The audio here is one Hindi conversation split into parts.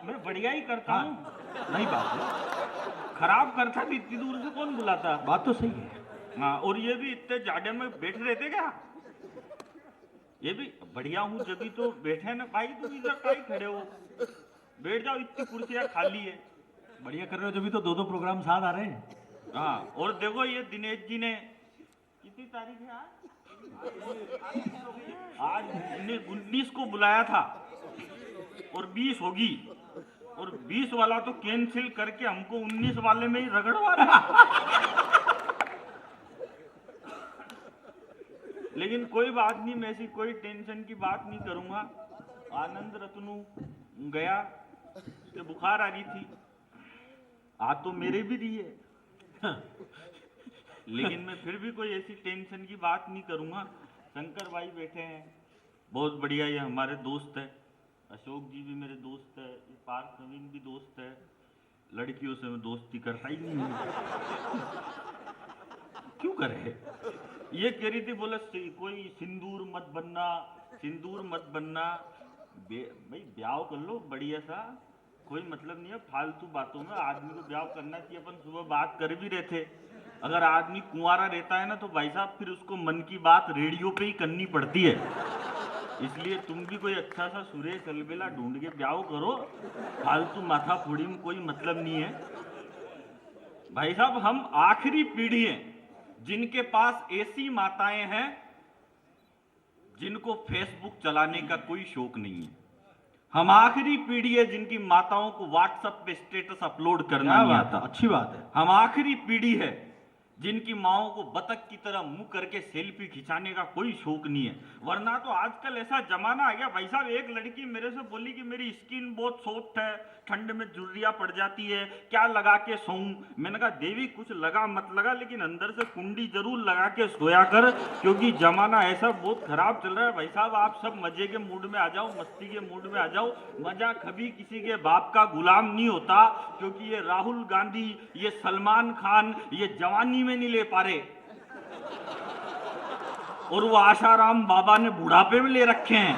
मैं बढ़िया ही करता हाँ, हूँ। नहीं बात है, खराब करता तो इतनी दूर से कौन बुलाता। बात तो सही है। हाँ, और ये भी इतने जाडे में बैठे रहते क्या? ये भी बढ़िया हूँ जब तो बैठे ना भाई, तुम इधर काहे खड़े हो? बैठ जाओ, इतनी कुर्सियां खाली है। बढ़िया कर रहे हो, जब तो दो दो प्रोग्राम साथ आ रहे हैं। हाँ, और देखो ये दिनेश जी ने कितनी तारीख है आज? आज 19 को बुलाया था और 20 होगी, और 20 वाला तो कैंसिल करके हमको 19 वाले में ही रगड़वा रहे। लेकिन कोई बात नहीं, मैं ऐसी कोई टेंशन की बात नहीं करूंगा। आनंद रत्नू गया, उसके बुखार आ रही थी, आ तो मेरे भी रही है। लेकिन मैं फिर भी कोई ऐसी टेंशन की बात नहीं करूंगा। शंकर भाई बैठे हैं, बहुत बढ़िया, ये हमारे दोस्त है। अशोक जी भी मेरे दोस्त है, ये पार्थ नवीन भी दोस्त है। लड़कियों से मैं दोस्ती करता ही नहीं हूँ। क्यों करे? ये कह रही थी, बोले कोई सिंदूर मत बनना, सिंदूर मत बनना। भाई ब्याह कर लो बढ़िया सा, कोई मतलब नहीं है फालतू बातों में। आदमी को ब्याह करना चाहिए। अपन सुबह बात कर भी रहे थे, अगर आदमी कुंवारा रहता है ना तो भाई साहब फिर उसको मन की बात रेडियो पे ही करनी पड़ती है। इसलिए तुम भी कोई अच्छा सा सुरेश अलबेला ढूंढ के ब्याह करो, फालतू माथा फोड़ी में कोई मतलब नहीं है। भाई साहब हम आखिरी पीढ़ी हैं जिनके पास ऐसी माताएं हैं जिनको फेसबुक चलाने का कोई शौक नहीं है। हम आखिरी पीढ़ी है जिनकी माताओं को व्हाट्सएप पे स्टेटस अपलोड करना नहीं आता। अच्छी बात है। हम आखिरी पीढ़ी है जिनकी माओं को बतख की तरह मुंह करके सेल्फी खिंचाने का कोई शौक नहीं है। वरना तो आजकल ऐसा जमाना आ गया भाई साहब। एक लड़की मेरे से बोली कि मेरी स्किन बहुत सॉफ्ट है, ठंड में झुर्रियां पड़ जाती है, क्या लगा के सोऊं? मैंने कहा देवी कुछ लगा मत लगा, लेकिन अंदर से कुंडी जरूर लगा के सोया कर, क्योंकि जमाना ऐसा बहुत खराब चल रहा है। भाई साहब आप सब मजे के मूड में आ जाओ, मस्ती के मूड में आ जाओ। मजा कभी किसी के बाप का गुलाम नहीं होता, क्योंकि ये राहुल गांधी, ये सलमान खान, ये जवानी में नहीं ले पा रहे, और वो आशाराम बाबा ने बुढ़ापे में ले रखे हैं।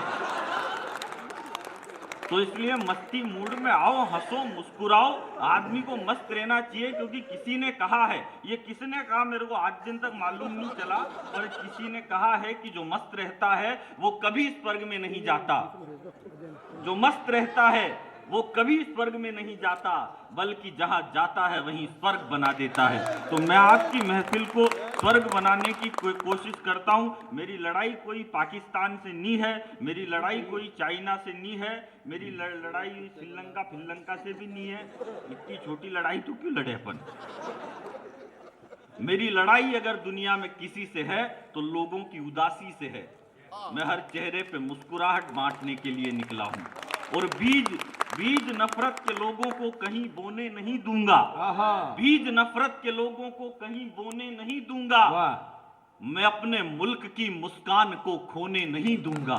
तो इसलिए मस्ती मूड में आओ, हंसो मुस्कुराओ। आदमी को मस्त रहना चाहिए, क्योंकि किसी ने कहा है, ये किसने कहा मेरे को आज दिन तक मालूम नहीं चला, पर किसी ने कहा है कि जो मस्त रहता है वो कभी स्वर्ग में नहीं जाता। जो मस्त रहता है वो कभी स्वर्ग में नहीं जाता, बल्कि जहां जाता है वहीं स्वर्ग बना देता है। तो मैं आपकी महफिल को स्वर्ग बनाने की कोशिश करता हूं। मेरी लड़ाई कोई पाकिस्तान से नहीं है, मेरी लड़ाई कोई चाइना से नहीं है, मेरी लड़ाई श्रीलंका से भी नहीं है। इतनी छोटी लड़ाई तो क्यों लड़े अपन? मेरी लड़ाई अगर दुनिया में किसी से है तो लोगों की उदासी से है। मैं हर चेहरे पे मुस्कुराहट बांटने के लिए निकला हूं, और बीज नफरत के लोगों को कहीं बोने नहीं दूंगा। बीज नफरत के लोगों को कहीं बोने नहीं दूंगा। मैं अपने मुल्क की मुस्कान को खोने नहीं दूंगा।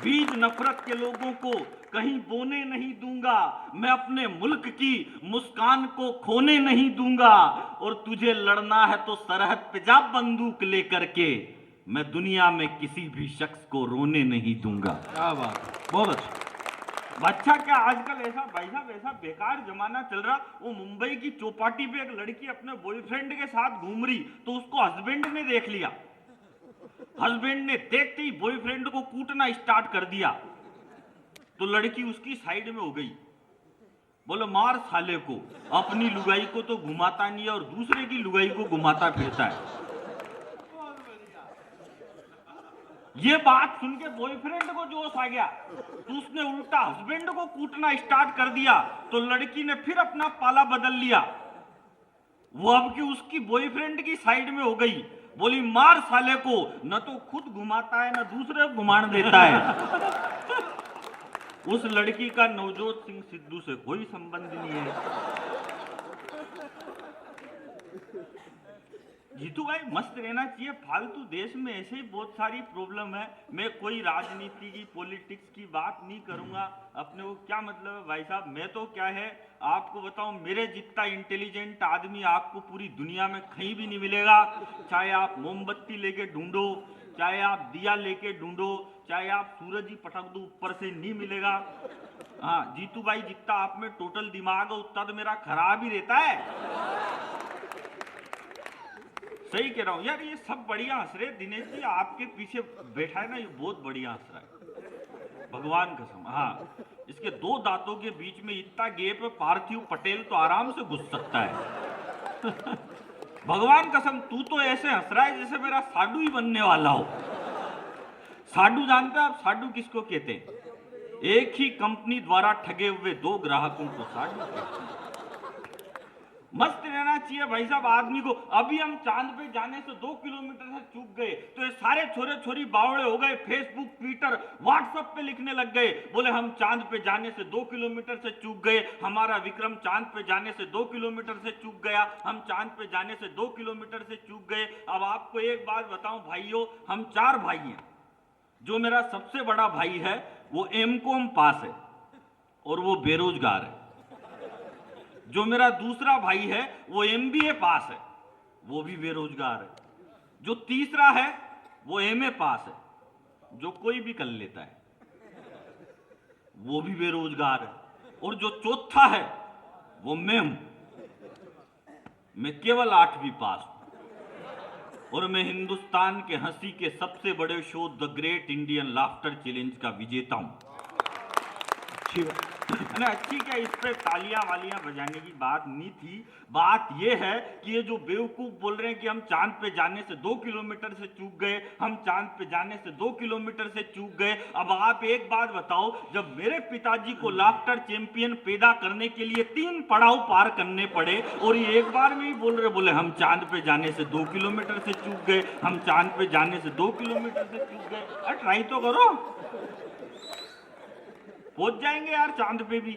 बीज नफरत के लोगों को कहीं बोने नहीं दूंगा। मैं अपने मुल्क की मुस्कान को खोने नहीं दूंगा। और तुझे लड़ना है तो सरहद पे जा बंदूक लेकर के, मैं दुनिया में किसी भी शख्स को रोने नहीं दूंगा। क्या बात, बहुत अच्छा। अच्छा क्या आजकल ऐसा भाई साहब ऐसा बेकार जमाना चल रहा। वो मुंबई की चौपाटी पे एक लड़की अपने बॉयफ्रेंड के साथ घूम रही, तो उसको हस्बैंड ने देख लिया। हस्बैंड ने देखते ही बॉयफ्रेंड को कूटना स्टार्ट कर दिया, तो लड़की उसकी साइड में हो गई। बोले मार साले को, अपनी लुगाई को तो घुमाता नहीं है और दूसरे की लुगाई को घुमाता फिरता है। ये बात सुन के बॉयफ्रेंड को जोश आ गया, तो उसने उल्टा हस्बैंड को कूटना स्टार्ट कर दिया। तो लड़की ने फिर अपना पाला बदल लिया, वो अब की उसकी बॉयफ्रेंड की साइड में हो गई। बोली मार साले को, न तो खुद घुमाता है न दूसरे को घुमान देता है। उस लड़की का नवजोत सिंह सिद्धू से कोई संबंध नहीं है। जीतू भाई मस्त रहना चाहिए। फालतू देश में ऐसे ही बहुत सारी प्रॉब्लम है। मैं कोई राजनीति की पॉलिटिक्स की बात नहीं करूंगा। अपने को क्या मतलब है भाई साहब। मैं तो क्या है आपको बताऊं, मेरे जितना इंटेलिजेंट आदमी आपको पूरी दुनिया में कहीं भी नहीं मिलेगा। चाहे आप मोमबत्ती लेके ढूंढो, चाहे आप दिया लेके ढूंढो, चाहे आप सूरज ही पटक दो, ऊपर से नहीं मिलेगा। हाँ जीतू भाई, जितना आप में टोटल दिमाग है उतना तो मेरा खराब ही रहता है। सही कह रहा हूं यार। ये सब बढ़िया हंस रहे। दिनेश जी आपके पीछे बैठा है ना, ये बहुत बढ़िया हंस रहा है, भगवान कसम। हाँ, इसके दो दांतों के बीच में इतना गैप है, पार्थिव पटेल तो आराम से घुस सकता है। भगवान कसम, तू तो ऐसे हंस रहा है जैसे मेरा साडू ही बनने वाला हो। साडू जानते हैं आप साडू किसको कहते हैं? एक ही कंपनी द्वारा ठगे हुए दो ग्राहकों को साडू कहते हैं। मस्त रहना चाहिए भाई साहब आदमी को। अभी हम चांद पे जाने से 2 किलोमीटर से चूक गए तो ये सारे छोरे छोरी बावड़े हो गए, फेसबुक ट्विटर व्हाट्सएप पे लिखने लग गए, बोले हम चांद पे जाने से 2 किलोमीटर से चूक गए, हमारा विक्रम चांद पे जाने से 2 किलोमीटर से चूक गया, हम चांद पे जाने से 2 किलोमीटर से चूक गए। अब आपको एक बात बताऊं भाइयों, हम 4 भाई हैं। जो मेरा सबसे बड़ा भाई है वो एमकॉम पास है और वो बेरोजगार है। जो मेरा दूसरा भाई है वो एमबीए पास है, वो भी बेरोजगार है। जो तीसरा है वो एमए पास है, जो कोई भी कर लेता है, वो भी बेरोजगार है। और जो चौथा है वो मैं केवल 8वीं पास हूं और मैं हिंदुस्तान के हंसी के सबसे बड़े show the great Indian laughter challenge का विजेता हूं। अच्छी क्या, इस पे तालियां वालियां बजाने की बात नहीं थी। बात यह है कि ये जो बेवकूफ बोल रहे हैं कि हम चांद पे जाने से 2 किलोमीटर से चूक गए, हम चांद पे जाने से 2 किलोमीटर से चूक गए। अब आप एक बात बताओ, जब मेरे पिताजी को लाफ्टर चैंपियन पैदा करने के लिए 3 पड़ाव पार करने पड़े और ये एक बार में ही बोल रहे, बोले हम चांद पे जाने से 2 किलोमीटर से चूक गए, हम चांद पे जाने से 2 किलोमीटर से चूक गए। अरे ट्राई तो करो, पहुंच जाएंगे यार चांद पे भी।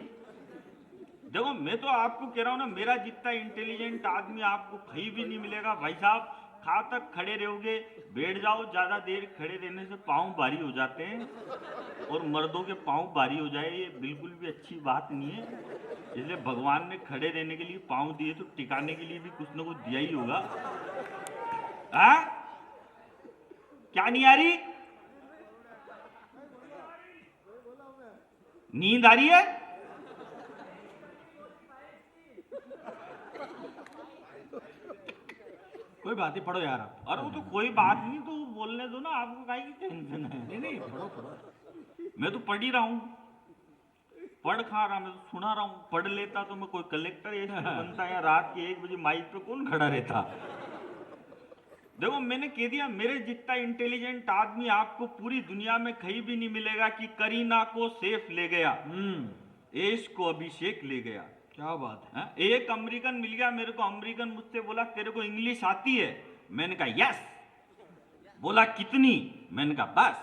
देखो मैं तो आपको कह रहा हूं ना, मेरा जितना इंटेलिजेंट आदमी आपको कहीं भी नहीं मिलेगा भाई साहब। खा तक खड़े रहोगे, बैठ जाओ, ज्यादा देर खड़े रहने से पांव भारी हो जाते हैं और मर्दों के पांव भारी हो जाए ये बिल्कुल भी अच्छी बात नहीं है। इसलिए भगवान ने खड़े रहने के लिए पांव दिए तो टिकाने के लिए भी कुछ ना कुछ दिया ही होगा। क्या नहीं आ रही? नींद आ रही है? कोई बात नहीं, पढ़ो यार आप। अरे वो तो कोई बात नहीं, तो बोलने दो ना, आपको काहे की टेंशन है? नहीं नहीं, पढ़ो पढ़ो। मैं तो पढ़ ही रहा हूं, पढ़ खा रहा, मैं तो सुना रहा हूं। पढ़ लेता तो मैं कोई कलेक्टर ऐसे बनता या रात के 1 बजे माइक पे कौन खड़ा रहता। देखो मैंने कह दिया, मेरे जितना इंटेलिजेंट आदमी आपको पूरी दुनिया में कहीं भी नहीं मिलेगा कि करीना को सेफ ले गया, ऐश को अभिषेक ले गया। क्या बात है। एक अमेरिकन मिल गया मेरे को। अमेरिकन मुझसे बोला तेरे को इंग्लिश आती है? मैंने कहा यस। बोला कितनी? मैंने कहा बस।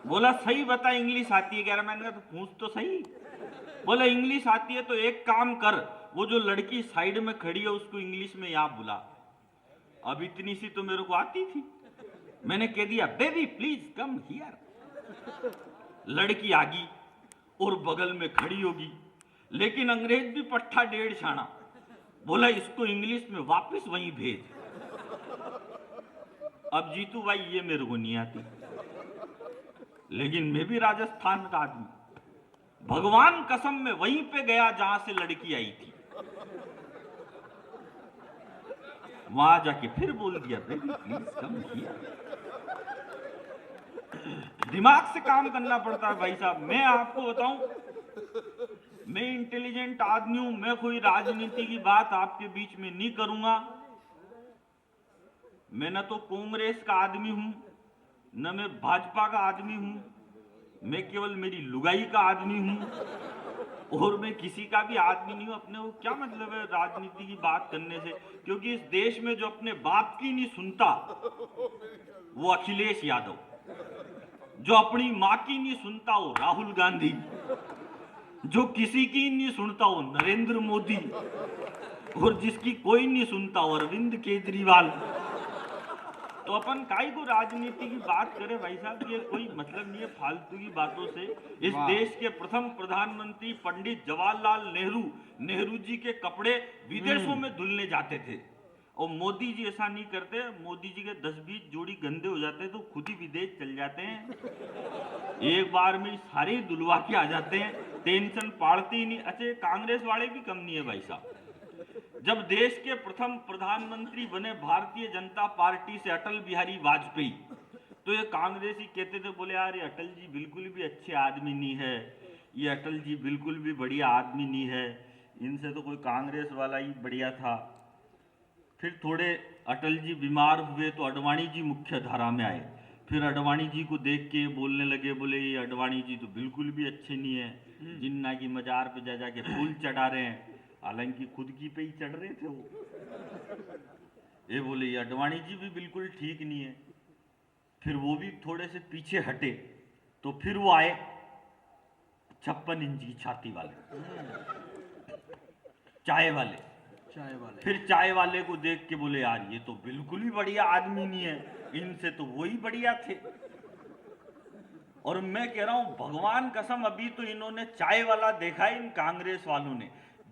बोला सही बता इंग्लिश आती है? कह रहा, मैंने कहा तो पूछ तो सही। बोला इंग्लिश आती है तो एक काम कर, वो जो लड़की साइड में खड़ी है उसको इंग्लिश में यहाँ बुला। अब इतनी सी तो मेरे को आती थी। मैंने कह दिया बेबी प्लीज कम हियर। लड़की आ गई और बगल में खड़ी होगी, लेकिन अंग्रेज भी पट्टा 1.5 छाना। बोला इसको इंग्लिश में वापस वहीं भेज। अब जीतू भाई ये मेरे को नहीं आती, लेकिन मैं भी राजस्थान का आदमी। भगवान कसम में वहीं पे गया जहां से लड़की आई थी, वहां जाके फिर बोल दिया बेबी प्लीज कम हियर। दिमाग से काम करना पड़ता है भाई साहब। मैं आपको बताऊं, मैं इंटेलिजेंट आदमी हूं। मैं कोई राजनीति की बात आपके बीच में नहीं करूंगा। मैं न तो कांग्रेस का आदमी हूं, न मैं भाजपा का आदमी हूं। मैं केवल मेरी लुगाई का आदमी हूं और मैं किसी का भी आदमी नहीं हूं। अपने को क्या मतलब है राजनीति की बात करने से? क्योंकि इस देश में जो अपने बाप की नहीं सुनता वो अखिलेश यादव, जो अपनी माँ की नहीं सुनता वो राहुल गांधी, जो किसी की नहीं सुनता वो नरेंद्र मोदी, और जिसकी कोई नहीं सुनता, वो अरविंद केजरीवाल। तो अपन काई को राजनीति की बात करें भाई साहब, ये कोई मतलब नहीं है फालतू की बातों से। इस वाह। देश के प्रथम प्रधानमंत्री पंडित जवाहरलाल नेहरू, नेहरू जी के कपड़े विदेशों में धुलने जाते थे, और मोदी जी ऐसा नहीं करते। मोदी जी के 10-20 जोड़ी गंदे हो जाते हैं तो खुद ही विदेश चल जाते हैं, एक बार में सारे ही धुलवा के आ जाते हैं, टेंशन पाड़ते ही नहीं। अच्छा, कांग्रेस वाले भी कम नहीं है भाई साहब। जब देश के प्रथम प्रधानमंत्री बने भारतीय जनता पार्टी से अटल बिहारी वाजपेयी, तो ये कांग्रेसी कहते थे, बोले यार ये अटल जी बिल्कुल भी अच्छे आदमी नहीं है, ये अटल जी बिल्कुल भी बढ़िया आदमी नहीं है, इनसे तो कोई कांग्रेस वाला ही बढ़िया था। फिर थोड़े अटल जी बीमार हुए तो अडवाणी जी मुख्य धारा में आए, फिर अडवाणी जी को देख के बोलने लगे, बोले ये अडवाणी जी तो बिल्कुल भी अच्छे नहीं है, जिन्ना की मजार पे जा जाके फूल चढ़ा रहे हैं, हालांकि खुद की पे ही चढ़ रहे थे वो। ये बोले ये अडवाणी जी भी बिल्कुल ठीक नहीं है। फिर वो भी थोड़े से पीछे हटे तो फिर वो आए 56 इंच की छाती वाले, चाय वाले। फिर चाय वाले को देख के बोले यार ये तो बिल्कुल ही बढ़िया आदमी नहीं है, इनसे तो वही बढ़िया थे। और मैं कह रहा हूं भगवान कसम, अभी तो इन्होंने चाय वाला देखा है इन कांग्रेस वालों ने,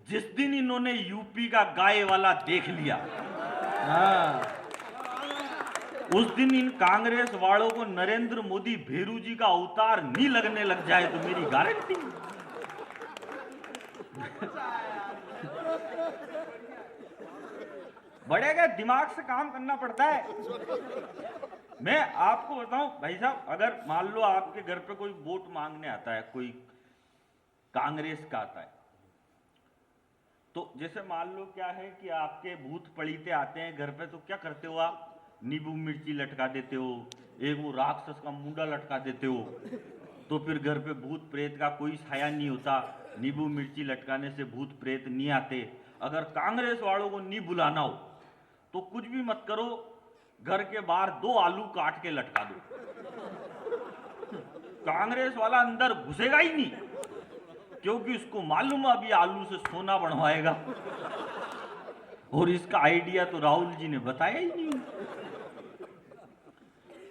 जिस दिन इन्होंने यूपी का गाय वाला देख लिया, उस दिन इन कांग्रेस वालों को नरेंद्र मोदी भेरू जी का अवतार नहीं लगने लग जाए तो मेरी गारंटी। बड़े का दिमाग से काम करना पड़ता है। मैं आपको बताऊं भाई साहब, अगर मान लो आपके घर पे कोई वोट मांगने आता है, कोई कांग्रेस का आता है, तो जैसे मान लो क्या है कि आपके भूत पड़ीते आते हैं घर पे, तो क्या करते हो आप? नींबू मिर्ची लटका देते हो, एक वो राक्षस का मुंडा लटका देते हो, तो फिर घर पे भूत प्रेत का कोई साया नहीं होता, नींबू मिर्ची लटकाने से भूत प्रेत नहीं आते। अगर कांग्रेस वालों को नहीं बुलाना हो तो कुछ भी मत करो, घर के बाहर 2 आलू काट के लटका दो, कांग्रेस वाला अंदर घुसेगा ही नहीं, क्योंकि उसको मालूम है अभी आलू से सोना बनवाएगा। और इसका आइडिया तो राहुल जी ने बताया ही नहीं।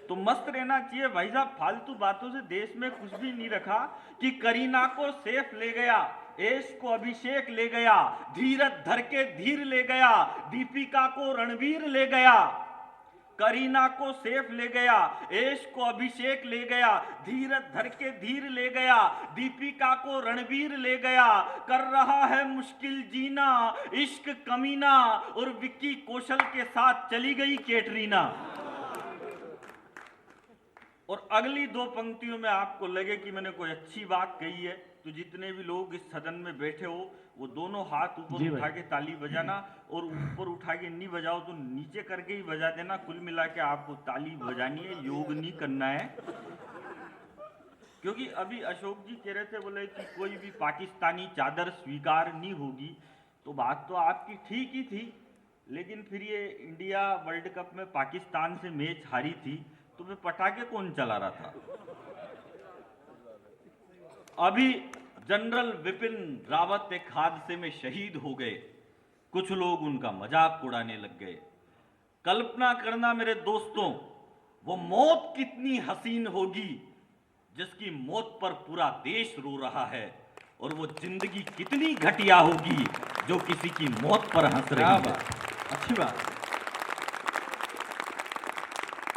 तो मस्त रहना चाहिए भाई साहब, फालतू बातों से देश में कुछ भी नहीं रखा। कि करीना को सेफ ले गया, एश को अभिषेक ले गया, धीरज धर के धीर ले गया, दीपिका को रणवीर ले गया। करीना को सेफ ले गया, एश को अभिषेक ले गया, धीरज धर के धीर ले गया, दीपिका को रणवीर ले गया। कर रहा है मुश्किल जीना इश्क कमीना, और विक्की कौशल के साथ चली गई कैटरीना। और अगली 2 पंक्तियों में आपको लगे कि मैंने कोई अच्छी बात कही है, तो जितने भी लोग इस सदन में बैठे हो वो दोनों हाथ ऊपर उठा के ताली बजाना, और ऊपर उठा के नहीं बजाओ तो नीचे करके ही बजा देना। कुल मिला के आपको ताली बजानी है, योग नहीं करना है। क्योंकि अभी अशोक जी कह रहे थे, बोले कि कोई भी पाकिस्तानी चादर स्वीकार नहीं होगी, तो बात तो आपकी ठीक ही थी, लेकिन फिर ये इंडिया वर्ल्ड कप में पाकिस्तान से मैच हारी थी, तो फिर पटाखे कौन चला रहा था? अभी जनरल विपिन रावत एक हादसे में शहीद हो गए, कुछ लोग उनका मजाक उड़ाने लग गए। कल्पना करना मेरे दोस्तों, वो मौत कितनी हसीन होगी जिसकी मौत पर पूरा देश रो रहा है, और वो जिंदगी कितनी घटिया होगी जो किसी की मौत पर हंस रही है। अच्छी बात,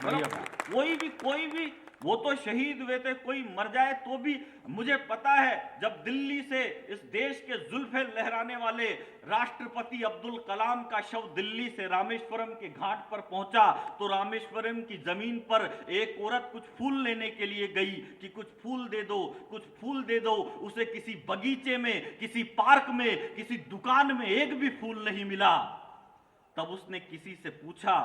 बढ़िया बात। कोई भी वो तो शहीद हुए थे, कोई मर जाए तो भी मुझे पता है, जब दिल्ली से इस देश के जुल्फे लहराने वाले राष्ट्रपति अब्दुल कलाम का शव दिल्ली से रामेश्वरम के घाट पर पहुंचा, तो रामेश्वरम की जमीन पर एक औरत कुछ फूल लेने के लिए गई कि कुछ फूल दे दो, कुछ फूल दे दो। उसे किसी बगीचे में, किसी पार्क में, किसी दुकान में एक भी फूल नहीं मिला। तब उसने किसी से पूछा,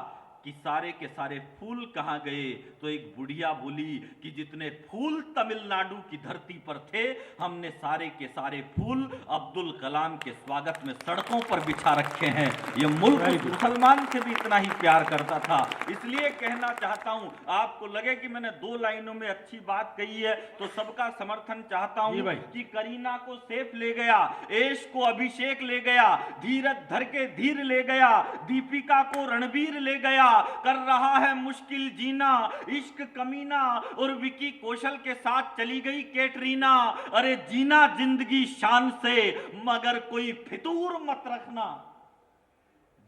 कि सारे के सारे फूल कहाँ गए, तो एक बुढ़िया बोली कि जितने फूल तमिलनाडु की धरती पर थे, हमने सारे के सारे फूल अब्दुल कलाम के स्वागत में सड़कों पर बिछा रखे हैं। ये मुल्क उस मुसलमान से भी इतना ही प्यार करता था। इसलिए कहना चाहता हूं, आपको लगे कि मैंने 2 लाइनों में अच्छी बात कही है तो सबका समर्थन चाहता हूं कि करीना को सैफ ले गया, ऐश को अभिषेक ले गया, धीरज धर के धीर ले गया, दीपिका को रणबीर ले गया, कर रहा है मुश्किल जीना इश्क कमीना, और विकी कौशल के साथ चली गई कैटरीना। अरे जीना जिंदगी शान से मगर कोई फितूर मत रखना,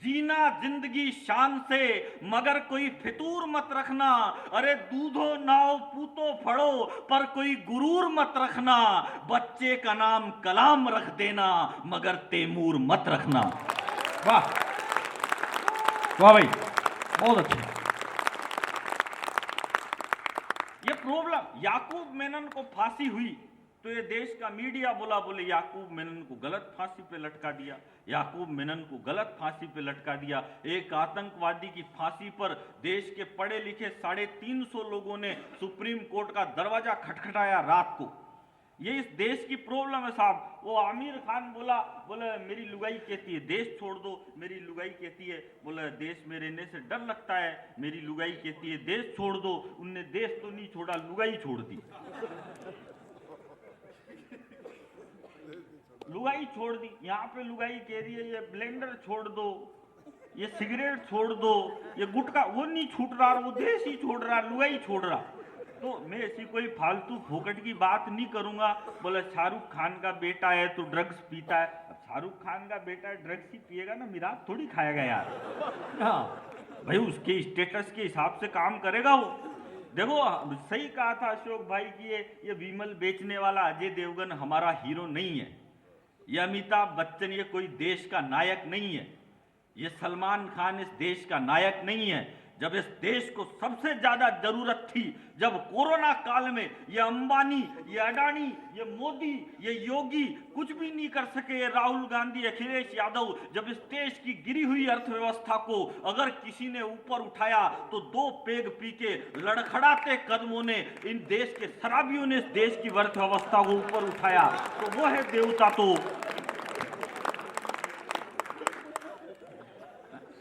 जीना जिंदगी शान से मगर कोई फितूर मत रखना। अरे दूधो नाव पूतो फड़ो पर कोई गुरूर मत रखना, बच्चे का नाम कलाम रख देना मगर तैमूर मत रखना। वाह वाह भाई, बहुत अच्छा। ये प्रॉब्लम, याकूब मेनन को फांसी हुई तो ये देश का मीडिया बोले याकूब मेनन को गलत फांसी पे लटका दिया, याकूब मेनन को गलत फांसी पे लटका दिया। एक आतंकवादी की फांसी पर देश के पढ़े लिखे 350 लोगों ने सुप्रीम कोर्ट का दरवाजा खटखटाया रात को। ये इस देश की प्रॉब्लम है साहब। वो आमिर खान बोले मेरी लुगाई कहती है देश छोड़ दो, मेरी लुगाई कहती है बोले देश में रहने से डर लगता है, मेरी लुगाई कहती है देश छोड़ दो। उनने देश तो नहीं छोड़ा, लुगाई छोड़ दी, लुगाई छोड़ दी। यहाँ पे लुगाई कह रही है ये ब्लेंडर छोड़ दो, ये सिगरेट छोड़ दो, ये गुटखा, वो नहीं छूट रहा, वो देश ही छोड़ रहा, लुगाई छोड़ रहा। तो मैं ऐसी कोई फालतू फोकट की बात नहीं करूंगा। बोले शाहरुख खान का बेटा है तो ड्रग्स पीता है। अब शाहरुख खान का बेटा ड्रग्स ही पिएगा ना, मिराज थोड़ी खाएगा यार। हाँ भाई, उसके स्टेटस के हिसाब से काम करेगा वो। देखो सही कहा था अशोक भाई की ये विमल बेचने वाला अजय देवगन हमारा हीरो नहीं है, ये अमिताभ बच्चन ये कोई देश का नायक नहीं है, ये सलमान खान इस देश का नायक नहीं है। जब इस देश को सबसे ज्यादा जरूरत थी, जब कोरोना काल में ये अंबानी, ये अडानी, ये मोदी, ये योगी कुछ भी नहीं कर सके, ये राहुल गांधी, अखिलेश यादव, जब इस देश की गिरी हुई अर्थव्यवस्था को अगर किसी ने ऊपर उठाया तो 2 पेग पी के लड़खड़ाते कदमों ने इन देश के शराबियों ने इस देश की अर्थव्यवस्था को ऊपर उठाया, तो वो है देवता। तो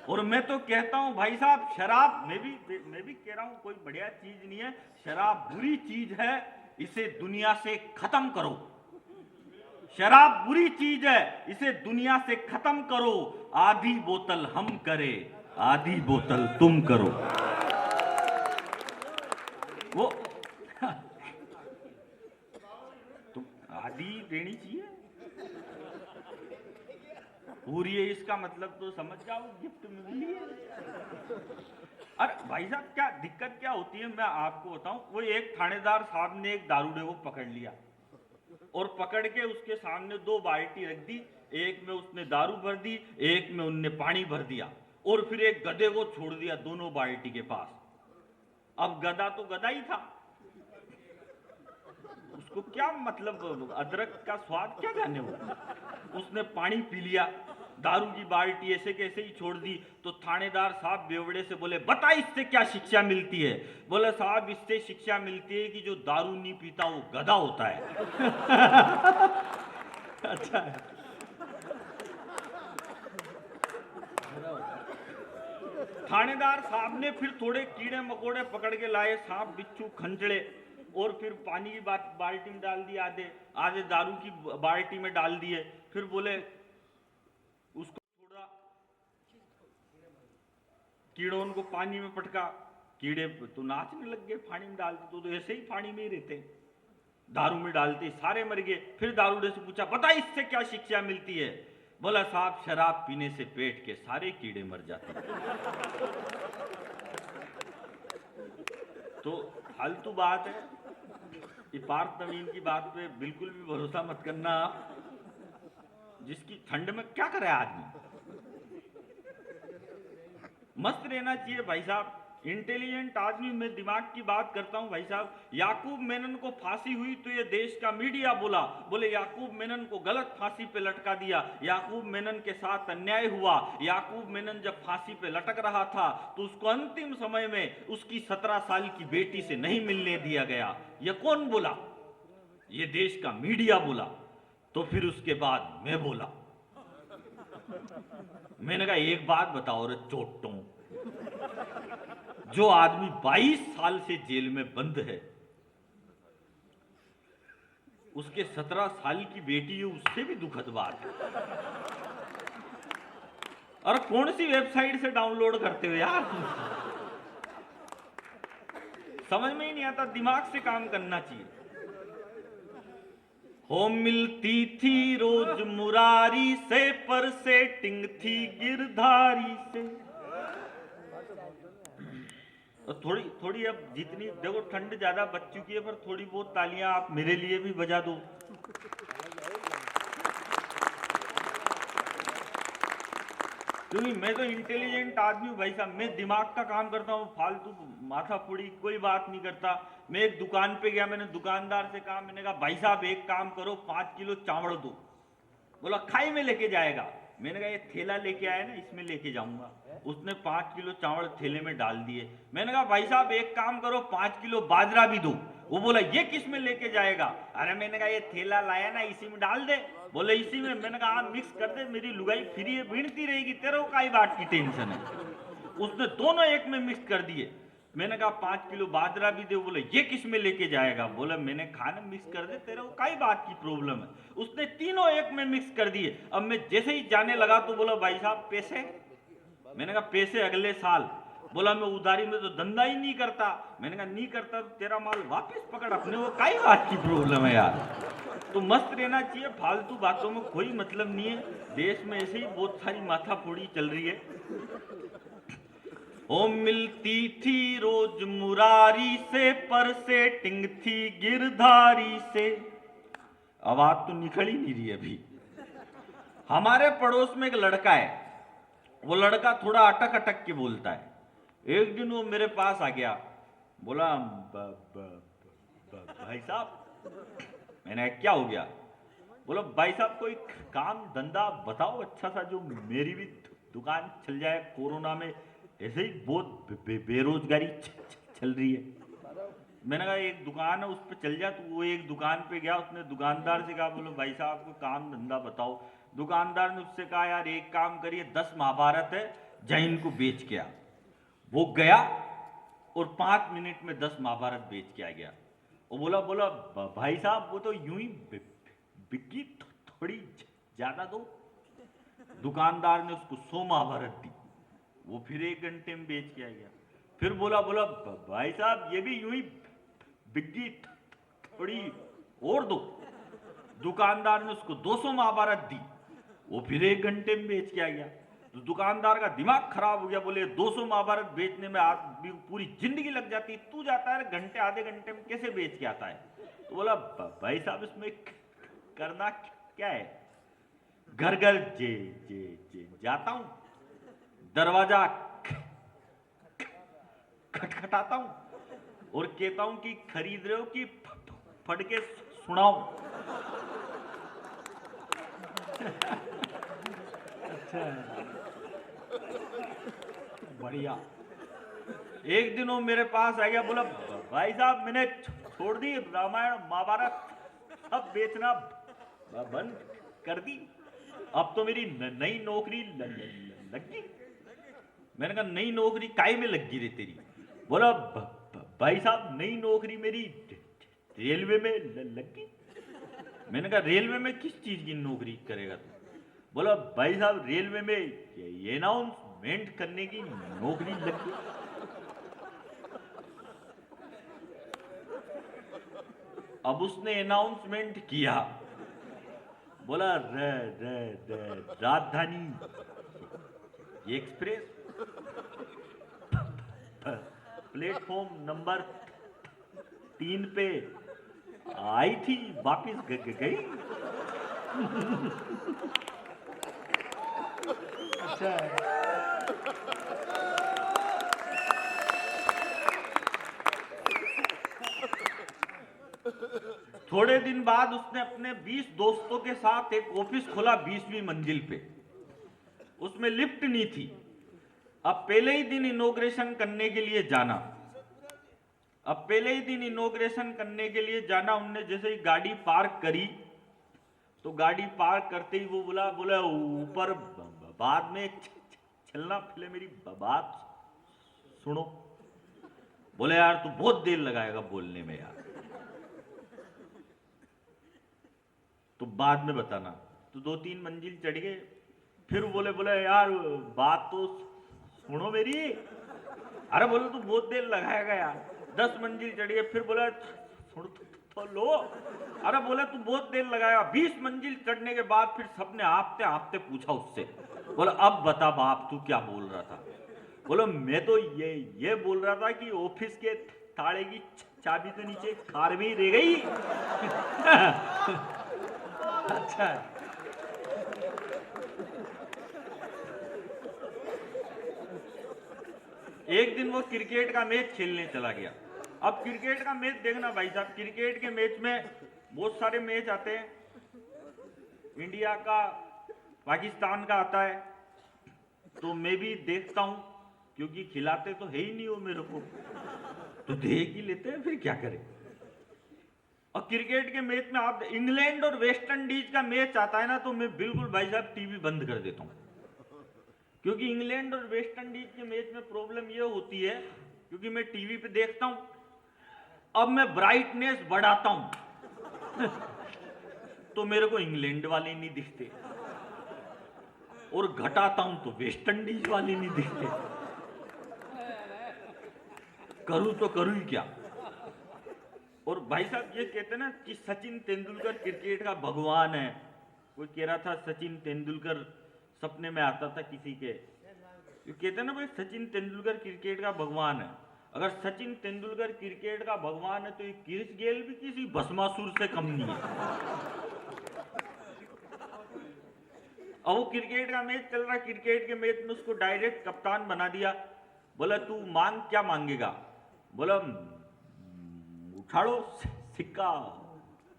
और मैं तो कहता हूं भाई साहब, शराब मैं भी कह रहा हूं कोई बढ़िया चीज नहीं है, शराब बुरी चीज है, इसे दुनिया से खत्म करो। शराब बुरी चीज है, इसे दुनिया से खत्म करो। आधी बोतल हम करे, आधी बोतल तुम करो। वो तुम आधी देनी चाहिए, पूरी है इसका मतलब तो समझ जाओ गिफ्ट मिली है। अरे भाई साहब क्या दिक्कत क्या होती है मैं आपको बताऊं। वो एक थानेदार साहब ने एक दारूडे को पकड़ लिया और पकड़ के उसके सामने 2 बाल्टी रख दी, एक में उसने दारू भर दी, एक में उनने पानी भर दिया, और फिर एक गधे को छोड़ दिया दोनों बाल्टी के पास। अब गधा तो गधा ही था, उसको क्या मतलब अदरक का स्वाद क्या जाने हुआ। उसने पानी पी लिया, दारू की बाल्टी ऐसे कैसे ही छोड़ दी। तो थानेदार साहब बेवड़े से बोले बता इससे क्या शिक्षा मिलती है। बोले साहब इससे शिक्षा मिलती है कि जो दारू नहीं पीता वो गधा होता है। अच्छा है। थानेदार साहब ने फिर थोड़े कीड़े मकोड़े पकड़ के लाए, सांप बिच्छू खंजड़े, और फिर पानी की बाल्टी में डाल दिए, आधे दारू की बाल्टी में डाल दिए। फिर बोले उसको छोड़ा, कीड़ों को पानी में पटका, कीड़े तो नाचने लग गए, पानी में डालते तो ऐसे ही पानी में ही रहते, दारू में डालते सारे मर गए। फिर दारूडे से पूछा बता इससे क्या शिक्षा मिलती है। बोला साहब शराब पीने से पेट के सारे कीड़े मर जाते हैं। तो फालतू बात है, ये पार्थ नवीन की बात पे बिल्कुल भी भरोसा मत करना, जिसकी ठंड में क्या करे आदमी। मस्त रहना चाहिए भाई साहब, इंटेलिजेंट आदमी में दिमाग की बात करता हूं भाई साहब। याकूब मेनन को फांसी हुई तो ये देश का मीडिया बोला, बोले याकूब मेनन को गलत फांसी पे लटका दिया, याकूब मेनन के साथ अन्याय हुआ। याकूब मेनन जब फांसी पे लटक रहा था तो उसको अंतिम समय में उसकी 17 साल की बेटी से नहीं मिलने दिया गया। ये कौन बोला? ये देश का मीडिया बोला। तो फिर उसके बाद मैं बोला, मैंने कहा एक बात बताओ रे चोटों, जो आदमी 22 साल से जेल में बंद है, उसके 17 साल की बेटी है, उससे भी दुखद बात है। और कौन सी वेबसाइट से डाउनलोड करते हो यार? समझ में ही नहीं आता, दिमाग से काम करना चाहिए। हो मिलती थी रोज मुरारी से, पर सेटिंग थी गिरधारी से। और थोड़ी थोड़ी अब जितनी देखो ठंड ज्यादा बच चुकी है, पर थोड़ी बहुत तालियां आप मेरे लिए भी बजा दो। क्योंकि मैं तो इंटेलिजेंट आदमी हूँ भाई साहब, मैं दिमाग का काम करता हूँ, फालतू माथा फोड़ी कोई बात नहीं करता। मैं एक दुकान पे गया, मैंने दुकानदार से कहा, मैंने कहा भाई साहब एक काम करो, 5 किलो चावल दो। बोला खाई में लेके जाएगा। मैंने कहा ये थैला लेके आया ना, इसमें लेके जाऊंगा। उसने 5 किलो चावल थैले में डाल दिए। मैंने कहा भाई साहब एक काम करो, 5 किलो बाजरा भी दो। वो बोला ये किस में लेके जाएगा? अरे मैंने कहा ये थैला लाया ना, इसी में डाल दे। बोले इसी में। मैंने कहा हाँ मिक्स कर दे, मेरी लुगाई फ्री है, बीनती रहेगी, तेरे को काई बात की टेंशन है। उसने दोनों एक में मिक्स कर दिए। मैंने कहा 5 किलो बाजरा भी दे। बोले ये किस में लेके जाएगा? बोला मैंने खाने मिक्स कर दे, तेरे को काई बात की प्रॉब्लम है। उसने तीनों एक में मिक्स कर दिए। अब मैं जैसे ही जाने लगा तो बोला भाई साहब पैसे? मैंने कहा पैसे अगले साल। बोला मैं उधारी में तो धंधा ही नहीं करता। मैंने कहा नहीं करता तो तेरा माल वापस पकड़ अपने, वो काई बात की प्रॉब्लम है यार। तो मस्त रहना चाहिए, फालतू बातों में कोई मतलब नहीं है। देश में ऐसे ही बहुत सारी माथाफोड़ी चल रही है। ओ मिलती थी रोज मुरारी से, पर सेटिंग थी गिरधारी से। आवाज तो निकल ही नहीं रही अभी। हमारे पड़ोस में एक लड़का है, वो लड़का थोड़ा अटक अटक के बोलता है। एक दिन वो मेरे पास आ गया, बोला भाई साहब। मैंने क्या हो गया? बोला भाई साहब कोई काम धंधा बताओ अच्छा सा, जो मेरी भी दुकान चल जाए। कोरोना में ऐसे ही बहुत बेरोजगारी चल रही है। मैंने कहा एक दुकान है उस पर चल जा। तो वो एक दुकान पे गया, उसने दुकानदार से कहा बोलो भाई साहब को काम धंधा बताओ। दुकानदार ने उससे कहा यार एक काम करिए, 10 महाभारत है, जैन को बेच के आ। वो गया और 5 मिनट में 10 महाभारत बेच के आ गया। वो बोला भाई साहब वो तो यूं ही बिक्की थोड़ी ज्यादा दो। दुकानदार ने उसको 100 महाभारत दी। वो फिर 1 घंटे में बेच के आ गया। फिर बोला भाई साहब ये भी यूं ही बिक्की थोड़ी और दो। दुकानदार ने उसको 200 महाभारत दी। वो फिर 1 घंटे में बेच के आ गया। तो दुकानदार का दिमाग खराब हो गया, बोले 200 महाभारत बेचने में आदमी पूरी जिंदगी लग जाती है, तू जाता है घंटे आधे घंटे में कैसे बेच के आता है? तो बोला भाई साहब इसमें करना क्या है? घर घर जे जाता हूं, दरवाजा खटखटाता हूं और कहता हूं कि खरीद रहे हो कि फट के सुनाओ। अच्छा बढ़िया। एक दिन वो मेरे पास आ गया, बोला भाई साहब मैंने छोड़ दी रामायण महाभारत, सब बेचना बंद कर दी, अब तो मेरी नई नौकरी लग गई। मैंने कहा नई नौकरी काहे में लग गई रे तेरी? बोला भाई साहब नई नौकरी मेरी रेलवे में लग गई। मैंने कहा रेलवे में किस चीज की नौकरी करेगा तू? बोला भाई साहब रेलवे में अनाउंसमेंट करने की नौकरी लग गई। अब उसने अनाउंसमेंट किया, बोला राजधानी एक्सप्रेस प्लेटफॉर्म नंबर 3 पे आई थी, वापिस गई। अच्छा थोड़े दिन बाद उसने अपने 20 दोस्तों के साथ एक ऑफिस खोला 20वीं मंजिल पे। उसमें लिफ्ट नहीं थी। अब पहले ही दिन इनॉग्रेशन करने के लिए जाना उनने जैसे ही गाड़ी पार्क करी तो गाड़ी पार्क करते ही वो बोला ऊपर बाद में चलना, पहले मेरी बात सुनो। बोले यार तू बहुत देर लगाएगा बोलने में यार, तो बाद में बताना। तो 2-3 मंजिल चढ़ गए, फिर बोले यार बात तो सुनो मेरी। अरे बोले तू बहुत देर लगाएगा यार। 10 मंजिल चढ़ गए, फिर बोला सुन तो लो। अरे बोले तू बहुत देर लगाएगा। 20 मंजिल चढ़ने के बाद फिर सबने आपते आपते पूछा उससे, बोला अब बता बाप तू क्या बोल रहा था। बोलो मैं तो ये बोल रहा था कि ऑफिस के ताले की चाबी तो नीचे कार में ही रह गई। अच्छा। एक दिन वो क्रिकेट का मैच खेलने चला गया। अब क्रिकेट का मैच देखना भाई साहब, क्रिकेट के मैच में बहुत सारे मैच आते हैं, इंडिया का पाकिस्तान का आता है, तो मैं भी देखता हूं क्योंकि खिलाते तो है ही नहीं वो मेरे को, तो देख ही लेते हैं, फिर क्या करें। और क्रिकेट के मैच में आप इंग्लैंड और वेस्ट इंडीज का मैच आता है ना, तो मैं बिल्कुल भाई साहब टीवी बंद कर देता हूं, क्योंकि इंग्लैंड और वेस्ट इंडीज के मैच में प्रॉब्लम ये होती है, क्योंकि मैं टीवी पे देखता हूं, अब मैं ब्राइटनेस बढ़ाता हूं तो मेरे को इंग्लैंड वाले नहीं दिखते, और घटाता हूं तो वेस्ट इंडीज वाले नहीं दिखते। करूं तो करूं ही क्या। और भाई साहब ये कहते हैं ना कि सचिन तेंदुलकर क्रिकेट का भगवान है। कोई कह रहा था सचिन तेंदुलकर सपने में आता था किसी के, ये कहते हैं ना भाई सचिन तेंदुलकर क्रिकेट का भगवान है। अगर सचिन तेंदुलकर क्रिकेट का भगवान है तो ये क्रिस गेल भी किसी भस्मासुर से कम नहीं है। अब वो क्रिकेट का मैच चल रहा है, क्रिकेट के मैच में उसको डायरेक्ट कप्तान बना दिया। बोला तू मांग क्या मांगेगा। बोला उछाड़ो सिक्का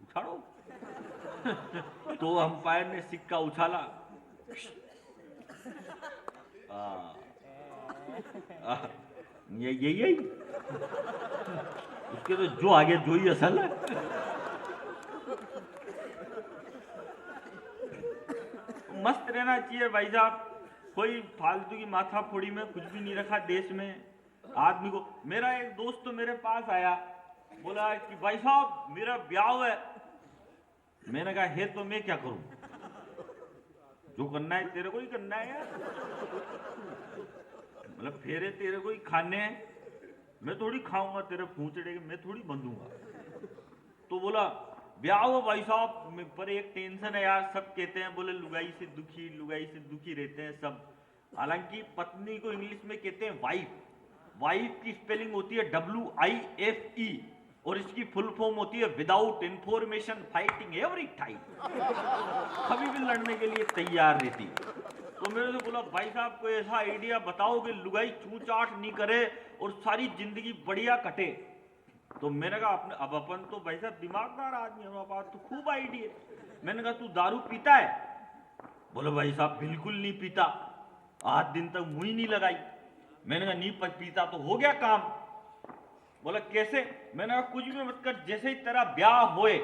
उछाड़ो। तो अंपायर ने सिक्का उछाला, यही उसके तो जो आगे जो ही असल है। मस्त रहना चाहिए भाई साहब, कोई फालतू की माथाफोड़ी में कुछ भी नहीं रखा देश में आदमी को। मेरा एक दोस्त तो मेरे पास आया, बोला कि भाई साहब मेरा ब्याह है। मैंने कहा है तो मैं क्या करूं, जो करना है तेरे को ही करना है यार, मतलब फेरे तेरे को ही खाने हैं, मैं थोड़ी खाऊंगा तेरे पूंछड़े के, मैं थोड़ी बंधूंगा। तो बोला ब्याह हो भाई साहब, पर एक टेंशन है यार, सब कहते हैं बोले लुगाई से दुखी रहते हैं सब। हालांकि पत्नी को इंग्लिश में कहते हैं वाइफ की स्पेलिंग होती है WIFE, और इसकी फुल फॉर्म होती है without information fighting every time, कभी भी लड़ने के लिए तैयार रहती। तो मेरे से बोला भाई साहब कोई ऐसा आइडिया बताओ कि लुगाई चूचाट नहीं करे और सारी जिंदगी बढ़िया कटे। तो मैंने कहा अब अपन तो भाई साहब दिमागदार आदमी, हमारे पास तो खूब आइडिया। मैंने कहा तू दारू पीता है। बोले भाई साहब बिल्कुल नहीं पीता, 8 दिन तक मुंह ही नहीं लगाई। मैंने कहा नहीं पीता तो हो गया काम। बोला कैसे। मैंने कहा कुछ भी मत कर, जैसे ही तेरा ब्याह होए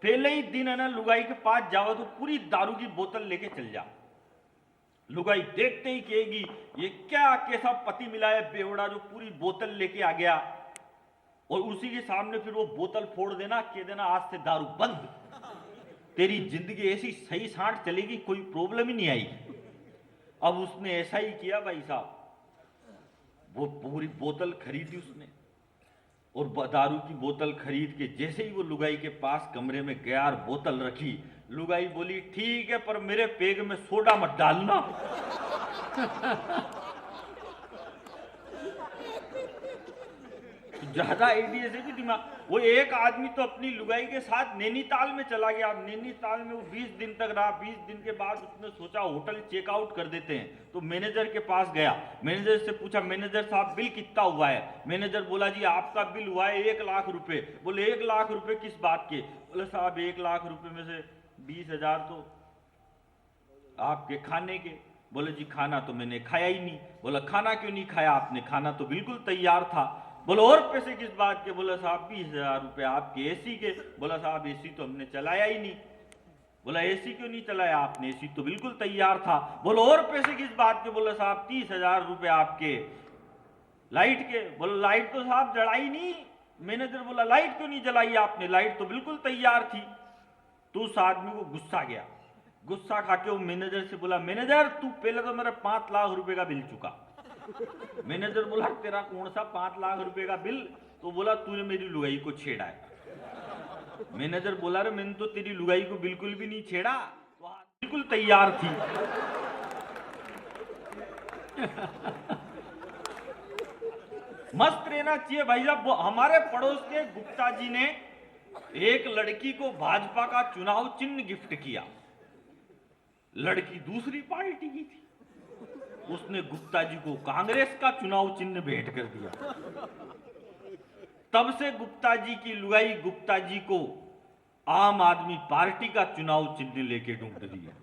पहले ही दिन है ना लुगाई के पास जाओ तो पूरी दारू की बोतल लेके चल जा। लुगाई देखते ही कहेगी ये क्या कैसा पति मिला है बेवड़ा जो पूरी बोतल लेके आ गया, और उसी के सामने फिर वो बोतल फोड़ देना, कह देना आज से दारू बंद, तेरी जिंदगी ऐसी सही साठ चलेगी, कोई प्रॉब्लम ही नहीं आएगी। अब उसने ऐसा ही किया भाई साहब, वो पूरी बोतल खरीदी उसने, और दारू की बोतल खरीद के जैसे ही वो लुगाई के पास कमरे में गया और बोतल रखी, लुगाई बोली ठीक है पर मेरे पेग में सोडा मत डालना। ज्यादा आइडिया से भी दिमाग। वो एक आदमी तो अपनी लुगाई के साथ नैनीताल में चला गया। अब नैनीताल में वो 20 दिन तक रहा। 20 दिन के बाद उसने सोचा होटल चेकआउट कर देते हैं, तो मैनेजर के पास गया। मैनेजर से पूछा, मैनेजर साहब बिल कितना हुआ है? मैनेजर बोला, जी आपका बिल हुआ है 1 लाख रुपए। बोले 1 लाख रुपए किस बात के? बोले साहब 1 लाख रुपए में से 20,000 तो आपके खाने के। बोले जी खाना तो मैंने खाया ही नहीं। बोला खाना क्यों नहीं खाया आपने? खाना तो बिल्कुल तैयार था। बोला और पैसे किस बात के? बोला साहब 20,000 रुपए आपके एसी के। बोला साहब एसी तो हमने चलाया ही नहीं। बोला एसी क्यों नहीं चलाया आपने? एसी तो बिल्कुल तैयार था। बोला और पैसे किस बात के? बोला साहब 30,000 रुपए आपके लाइट के। बोला लाइट तो साहब जलाई नहीं। मैनेजर बोला लाइट क्यों नहीं जलाई आपने? लाइट तो बिल्कुल तैयार थी। तो उस आदमी को गुस्सा गया। गुस्सा खा के वो मैनेजर से बोला, मैनेजर तू पहले तो मेरा 5 लाख रुपए का बिल चुका। मैनेजर बोला तेरा कौन सा 5 लाख रुपए का बिल? तो बोला तूने मेरी लुगाई को छेड़ा है। मैनेजर बोला रे मैंने तो तेरी लुगाई को बिल्कुल भी नहीं छेड़ा, तो बिल्कुल तैयार थी। मस्त रहना चाहिए भाई साहब। हमारे पड़ोस के गुप्ता जी ने एक लड़की को भाजपा का चुनाव चिन्ह गिफ्ट किया। लड़की दूसरी पार्टी की थी, उसने गुप्ता जी को कांग्रेस का चुनाव चिन्ह भेंट कर दिया। तब से गुप्ता जी की लुगाई गुप्ता जी को आम आदमी पार्टी का चुनाव चिन्ह लेके ढूंढ रही है।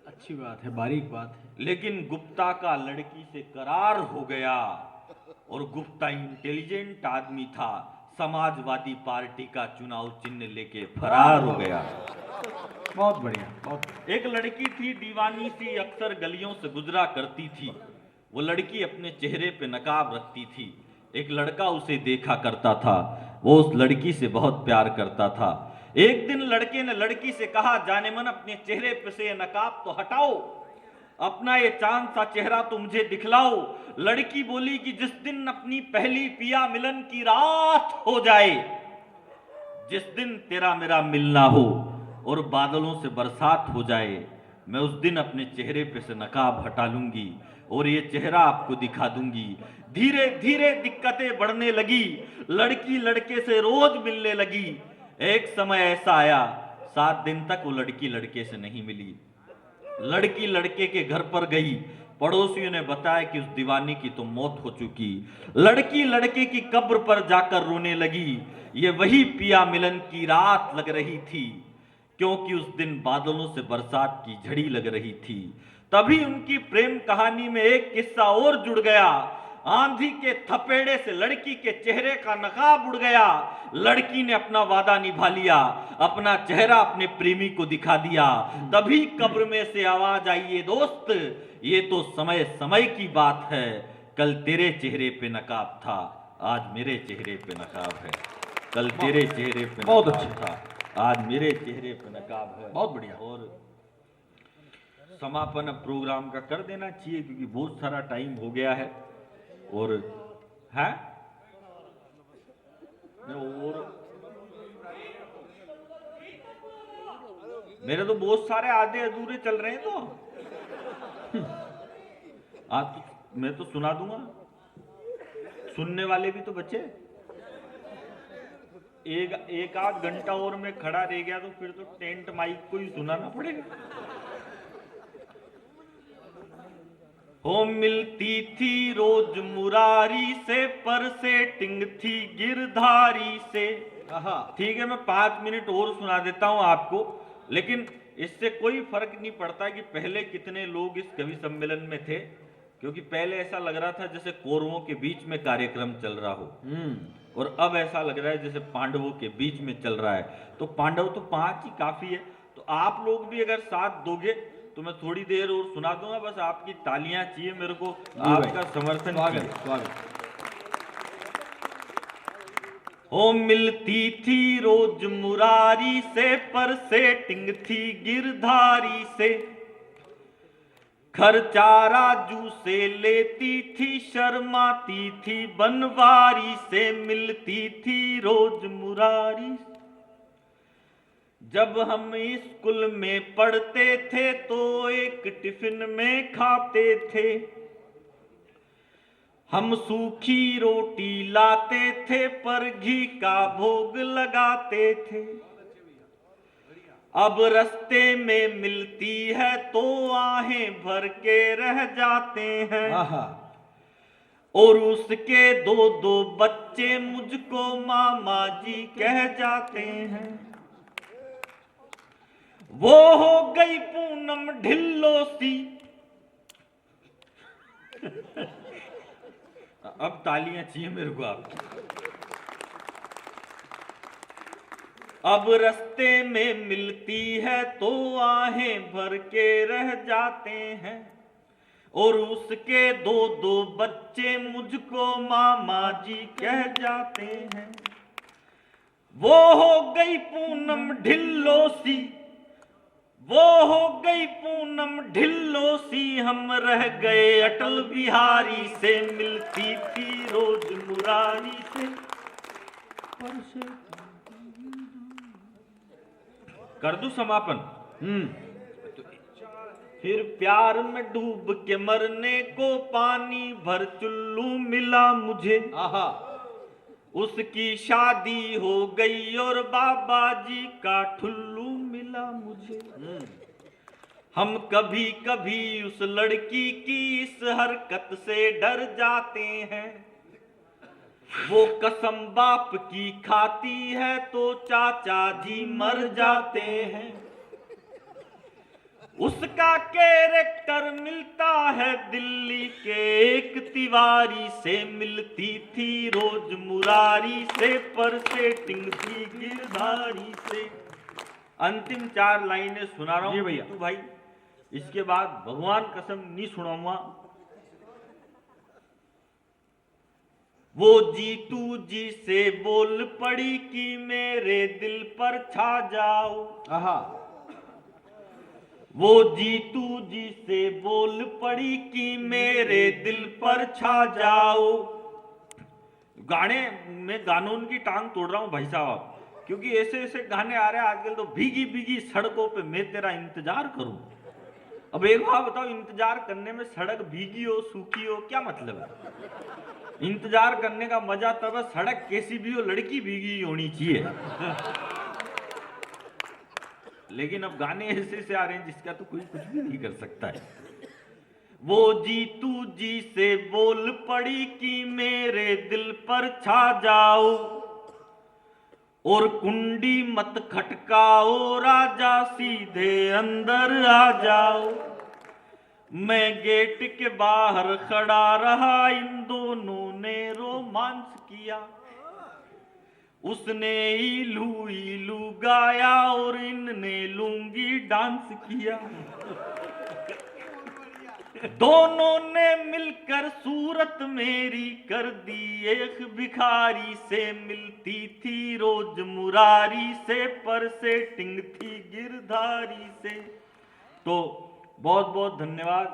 अच्छी बात है, बारीक बात है। लेकिन गुप्ता का लड़की से करार हो गया और गुप्ता इंटेलिजेंट आदमी था। समाजवादी पार्टी का चुनाव चिन्ह लेके फरार हो गया। बहुत बढ़िया, बहुत। एक लड़की थी दीवानी सी, अक्सर गलियों से गुजरा करती थी। वो लड़की अपने चेहरे पे नकाब रखती थी। एक लड़का उसे देखा करता था, वो उस लड़की से बहुत प्यार करता था। एक दिन लड़के ने लड़की से कहा, जाने मन अपने चेहरे पे से नकाब तो हटाओ, अपना ये चांद सा चेहरा तो मुझे दिखलाओ। लड़की बोली कि जिस दिन अपनी पहली पिया मिलन की रात हो जाए, जिस दिन तेरा मेरा मिलना हो और बादलों से बरसात हो जाए, मैं उस दिन अपने चेहरे पे से नकाब हटा लूंगी और ये चेहरा आपको दिखा दूंगी। धीरे धीरे दिक्कतें बढ़ने लगी। लड़की लड़के से रोज मिलने लगी। एक समय ऐसा आया, 7 दिन तक वो लड़की लड़के से नहीं मिली। लड़की लड़के के घर पर गई। पड़ोसियों ने बताया कि उस दीवानी की तो मौत हो चुकी। लड़की लड़के की कब्र पर जाकर रोने लगी। ये वही पिया मिलन की रात लग रही थी, क्योंकि उस दिन बादलों से बरसात की झड़ी लग रही थी। तभी उनकी प्रेम कहानी में एक किस्सा और जुड़ गया। आंधी के थपेड़े से लड़की के चेहरे का नकाब उड़ गया। लड़की ने अपना वादा निभा लिया, अपना चेहरा अपने प्रेमी को दिखा दिया। तभी कब्र में से आवाज आई, ये दोस्त, ये तो समय समय की बात है। कल तेरे चेहरे पे नकाब था, आज मेरे चेहरे पे नकाब है। कल तेरे चेहरे पे बहुत नकाब अच्छा था, आज मेरे चेहरे पे नकाब है। बहुत बढ़िया। और समापन अब प्रोग्राम का कर देना चाहिए, क्योंकि बहुत सारा टाइम हो गया है। और है और मेरे तो बहुत सारे आधे अधूरे चल रहे हैं। तो आज तो मैं तो सुना दूंगा, सुनने वाले भी तो बचे। एक आध घंटा और मैं खड़ा रह गया तो फिर तो टेंट माइक को ही सुनाना पड़ेगा। हो मिलती थी रोज मुरारी से, पर सेटिंग थी गिरधारी से। ठीक है, मैं 5 मिनट और सुना देता हूं आपको, लेकिन इससे कोई फर्क नहीं पड़ता कि पहले कितने लोग इस कवि सम्मेलन में थे, क्योंकि पहले ऐसा लग रहा था जैसे कौरवों के बीच में कार्यक्रम चल रहा हो, और अब ऐसा लग रहा है जैसे पांडवों के बीच में चल रहा है। तो पांडव तो 5 ही काफी है। तो आप लोग भी अगर साथ दोगे तो मैं थोड़ी देर और सुना दूंगा। बस आपकी तालियां चाहिए मेरे को, आपका समर्थन चाहिए। स्वागत। हो मिलती थी रोज मुरारी से, पर सेटिंग थी गिरधारी से। खर्चा राजू से लेती थी, शर्माती थी बनवारी से। मिलती थी रोज मुरारी से। जब हम स्कूल में पढ़ते थे तो एक टिफिन में खाते थे। हम सूखी रोटी लाते थे पर घी का भोग लगाते थे। अब रास्ते में मिलती है तो आहें भर के रह जाते हैं। आहा, और उसके दो दो बच्चे मुझको मामा जी कह जाते हैं। वो हो गई पूनम ढिल्लो सी। अब तालियां चाहिए मेरे को आपकी। अब रास्ते में मिलती है तो आहें भर के रह जाते हैं। और उसके दो दो बच्चे मुझको मामा जी कह जाते हैं। वो हो गई पूनम ढिल्लो सी, वो हो गई पूनम ढिल्लो सी। हम रह गए अटल बिहारी से, मिलती थी रोज मुरारी से। कर दूं समापन? फिर प्यार में डूब के मरने को पानी भर चुल्लू मिला मुझे। आहा, उसकी शादी हो गई और बाबा जी का ठुल्लू मिला मुझे। हम कभी कभी उस लड़की की इस हरकत से डर जाते हैं। वो कसम बाप की खाती है तो चाचा जी मर जाते हैं। उसका कैरेक्टर मिलता है दिल्ली के एक तिवारी से, मिलती थी रोज मुरारी से पर सेटिंग थी गिरधारी से। अंतिम 4 लाइनें सुना रहा हूं जी भैया। तू भाई, इसके बाद भगवान कसम नहीं सुनाऊंगा। वो जीतू जी से बोल पड़ी कि मेरे दिल पर छा जाओ। आहा, वो जीतू जी से बोल पड़ी कि मेरे दिल पर छा जाओ। गाने में गानों की टांग तोड़ रहा हूं भाई साहब, क्योंकि ऐसे ऐसे गाने आ रहे हैं आजकल तो, भीगी भीगी सड़कों पे मैं तेरा इंतजार करूं। अब एक बात बताओ, इंतजार करने में सड़क भीगी हो सूखी हो क्या मतलब है? इंतजार करने का मजा तब है सड़क कैसी भी हो, लड़की भीगी होनी चाहिए। लेकिन अब गाने ऐसे से आ रहे हैं जिसका तो कोई कुछ भी नहीं कर सकता है। वो जीतू जी से बोल पड़ी कि मेरे दिल पर छा जाओ। और कुंडी मत खटकाओ राजा, सीधे अंदर आ जाओ। मैं गेट के बाहर खड़ा रहा, इन दोनों ने रोमांस किया। उसने इलू गाया और इनने लूंगी डांस किया। दोनों ने मिलकर सूरत मेरी कर दी एक भिखारी से, मिलती थी रोज मुरारी से पर सेटिंग थी गिरधारी से। तो बहुत बहुत धन्यवाद,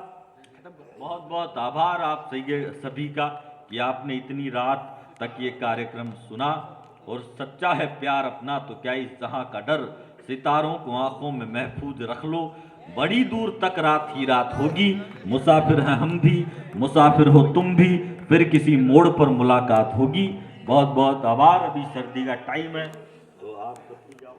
बहुत बहुत आभार आप सभी का कि आपने इतनी रात तक ये कार्यक्रम सुना। और सच्चा है प्यार अपना तो क्या इस जहां का डर, सितारों को आंखों में महफूज रख लो। बड़ी दूर तक रात ही रात होगी, मुसाफिर हैं हम भी, मुसाफिर हो तुम भी, फिर किसी मोड़ पर मुलाकात होगी। बहुत बहुत आभार। अभी सर्दी का टाइम है तो आप सब जाओ।